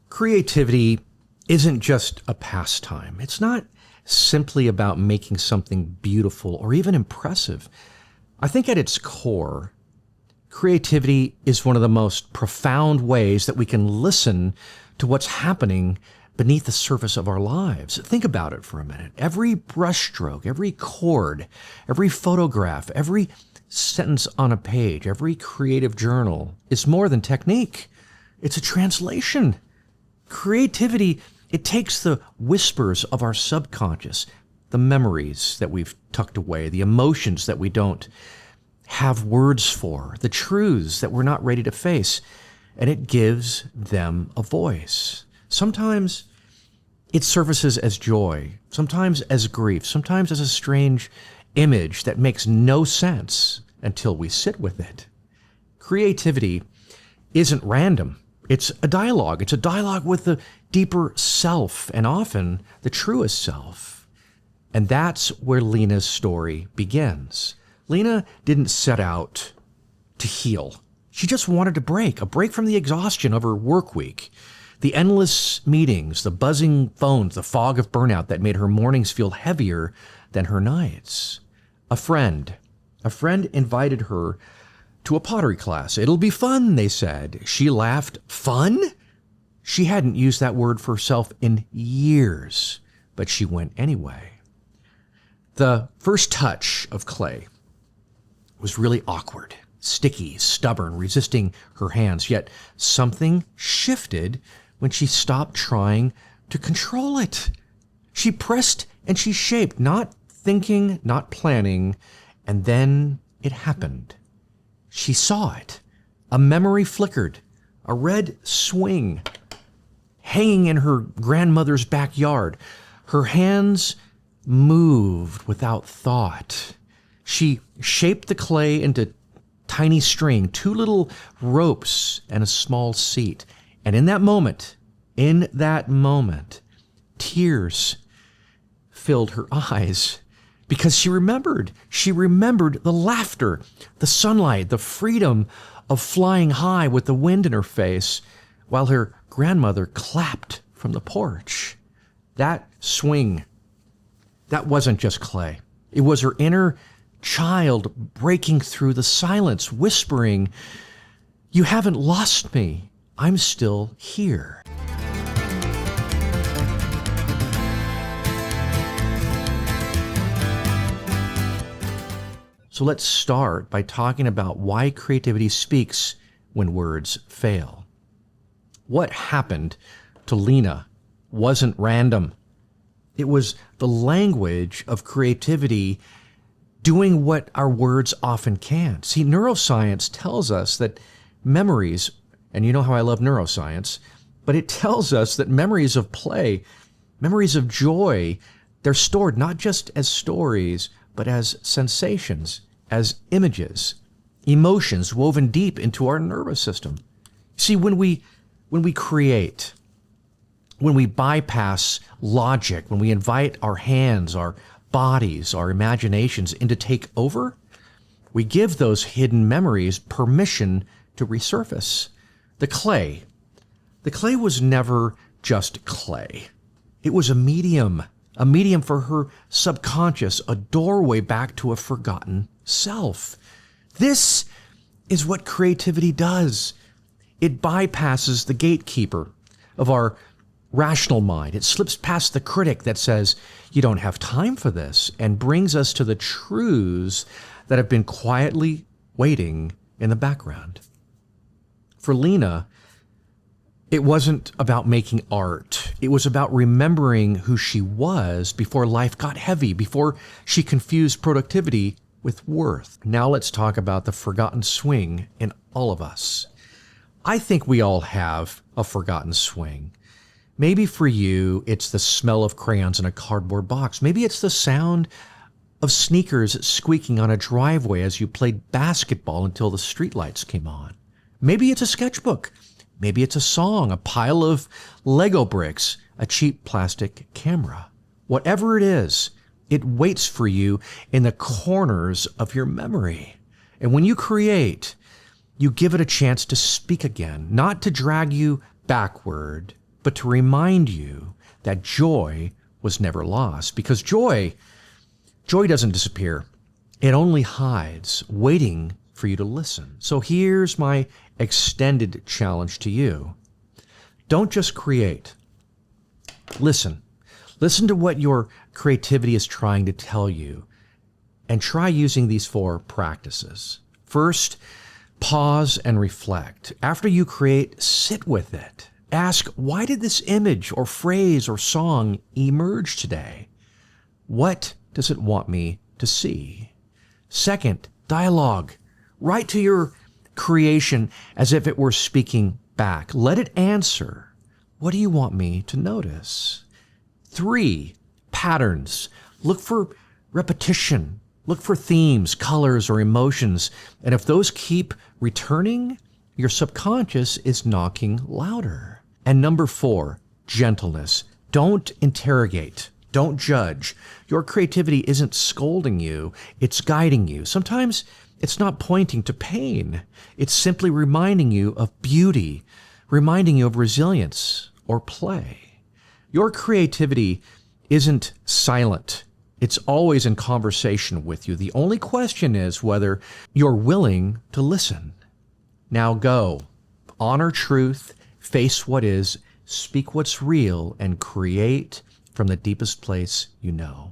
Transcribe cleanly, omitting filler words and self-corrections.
Creativity isn't just a pastime. It's not simply about making something beautiful or even impressive. I think at its core, creativity is one of the most profound ways that we can listen to what's happening beneath the surface of our lives. Think about it for a minute. Every brushstroke, every chord, every photograph, every sentence on a page, every creative journal is more than technique. It's a translation. Creativity, it takes the whispers of our subconscious, the memories that we've tucked away, the emotions that we don't have words for, the truths that we're not ready to face, and it gives them a voice. Sometimes it surfaces as joy, sometimes as grief, sometimes as a strange image that makes no sense until we sit with it. Creativity isn't random. It's a dialogue. It's a dialogue with the deeper self, and often the truest self. And that's where Lena's story begins. Lena didn't set out to heal. She just wanted a break from the exhaustion of her work week, the endless meetings, the buzzing phones, the fog of burnout that made her mornings feel heavier than her nights. A friend invited her to a pottery class. It'll be fun, they said. She laughed. Fun? She hadn't used that word for herself in years, but she went anyway. The first touch of clay was really awkward, sticky, stubborn, resisting her hands, yet something shifted when she stopped trying to control it. She pressed and she shaped, not thinking, not planning, and then it happened. She saw it. A memory flickered. A red swing hanging in her grandmother's backyard. Her hands moved without thought. She shaped the clay into tiny string, 2 little ropes, and a small seat. And in that moment, tears filled her eyes. Because she remembered the laughter, the sunlight, the freedom of flying high with the wind in her face while her grandmother clapped from the porch. That swing, that wasn't just clay. It was her inner child breaking through the silence, whispering, "You haven't lost me. I'm still here." So let's start by talking about why creativity speaks when words fail. What happened to Lena wasn't random. It was the language of creativity doing what our words often can't. See, neuroscience tells us that memories, and you know how I love neuroscience, but it tells us that memories of play, memories of joy, they're stored not just as stories, but as sensations, as images, emotions woven deep into our nervous system. See, when we create, when we bypass logic, when we invite our hands, our bodies, our imaginations in to take over, we give those hidden memories permission to resurface. The clay was never just clay. It was a medium for her subconscious, a doorway back to a forgotten self. This is what creativity does. It bypasses the gatekeeper of our rational mind. It slips past the critic that says, you don't have time for this, and brings us to the truths that have been quietly waiting in the background. For Lena, it wasn't about making art. It was about remembering who she was before life got heavy, before she confused productivity with worth. Now let's talk about the forgotten swing in all of us. I think we all have a forgotten swing. Maybe for you, it's the smell of crayons in a cardboard box. Maybe it's the sound of sneakers squeaking on a driveway as you played basketball until the streetlights came on. Maybe it's a sketchbook. Maybe it's a song, a pile of Lego bricks, a cheap plastic camera. Whatever it is, it waits for you in the corners of your memory. And when you create, you give it a chance to speak again, not to drag you backward, but to remind you that joy was never lost. Because joy doesn't disappear. It only hides, waiting for you to listen. So here's my extended challenge to you. Don't just create. Listen. Listen to what your creativity is trying to tell you, and try using these 4 practices. First, pause and reflect. After you create, sit with it. Ask, why did this image or phrase or song emerge today? What does it want me to see? Second, dialogue. Write to your creation as if it were speaking back. Let it answer. What do you want me to notice? 3, patterns. Look for repetition. Look for themes, colors, or emotions. And if those keep returning, your subconscious is knocking louder. And number 4, gentleness. Don't interrogate. Don't judge. Your creativity isn't scolding you. It's guiding you. Sometimes it's not pointing to pain. It's simply reminding you of beauty, reminding you of resilience or play. Your creativity isn't silent. It's always in conversation with you. The only question is whether you're willing to listen. Now go. Honor truth, face what is, speak what's real, and create from the deepest place you know.